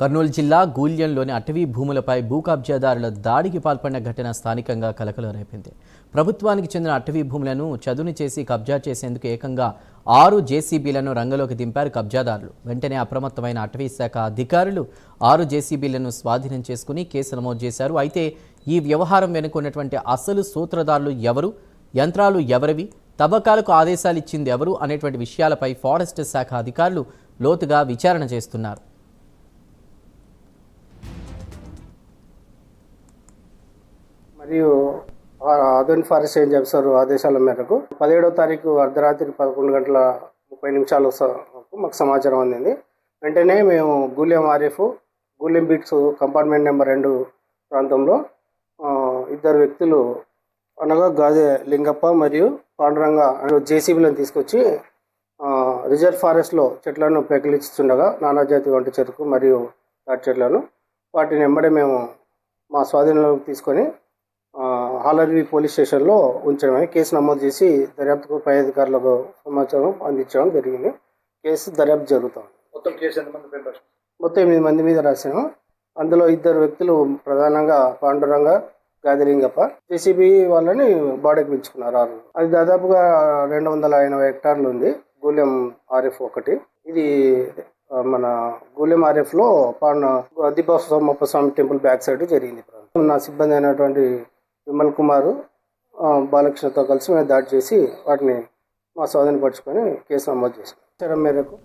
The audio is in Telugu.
కర్నూలు జిల్లా గూల్యంలోని అటవీ భూములపై భూ కబ్జాదారుల దాడికి పాల్పడిన ఘటన స్థానికంగా కలకలం రేపింది. ప్రభుత్వానికి చెందిన అటవీ భూములను చదును చేసి కబ్జా చేసేందుకు ఏకంగా 6 జేసీబీలను రంగంలోకి దింపారు కబ్జాదారులు. వెంటనే అప్రమత్తమైన అటవీ శాఖ అధికారులు 6 జేసీబీలను స్వాధీనం చేసుకుని కేసు నమోదు చేశారు. అయితే ఈ వ్యవహారం వెనుకున్నటువంటి అసలు సూత్రధారులు ఎవరు, యంత్రాలు ఎవరివి, తవ్వకాలకు ఆదేశాలు ఇచ్చింది ఎవరు అనేటువంటి విషయాలపై ఫారెస్ట్ శాఖ అధికారులు లోతుగా విచారణ చేస్తున్నారు. మరియు ఆధునిక ఫారెస్ట్ రేంజ్ ఆఫీసర్ ఆదేశాల మేరకు 17వ తారీఖు అర్ధరాత్రి 11:30 మాకు సమాచారం అందింది. వెంటనే మేము గూలెం ఆర్ఎఫ్ గూలెం బీట్స్ కంపార్ట్మెంట్ నెంబర్ 2 ప్రాంతంలో ఇద్దరు వ్యక్తులు అనగా గాదె లింగప్ప మరియు పాండురంగ జేసీబీలను తీసుకొచ్చి రిజర్వ్ ఫారెస్ట్లో చెట్లను పెకిలిస్తుండగా నానాజాతి వంటి చెరుకు మరియు తాటి చెట్లను వాటిని వెంబడే మేము మా స్వాధీనంలోకి తీసుకొని హాలర్వి పోలీస్ స్టేషన్లో ఉంచడమని కేసు నమోదు చేసి దర్యాప్తుకు పై అధికారులకు సమాచారం అందించడం జరిగింది. కేసు దర్యాప్తు జరుగుతుంది. మొత్తం 8 మంది మీద రాసాము. అందులో ఇద్దరు వ్యక్తులు ప్రధానంగా పాండురంగ గాదిలింగప్ప జేసీబీ వాళ్ళని బాడీకి పెంచుకున్నారు. అది దాదాపుగా 280 హెక్టార్లు ఉంది. గూలెం ఆర్ఎఫ్ 1 ఇది మన గూలెం ఆర్ఎఫ్లో అద్దిప స్వామి టెంపుల్ బ్యాక్ సైడ్ జరిగింది. నా సిబ్బంది అయినటువంటి విమల్ కుమారు బాలకృష్ణతో కలిసి మేము దాడి చేసి వాటిని మా స్వాధీనపరుచుకొని కేసు నమోదు చేసాం. మేరకు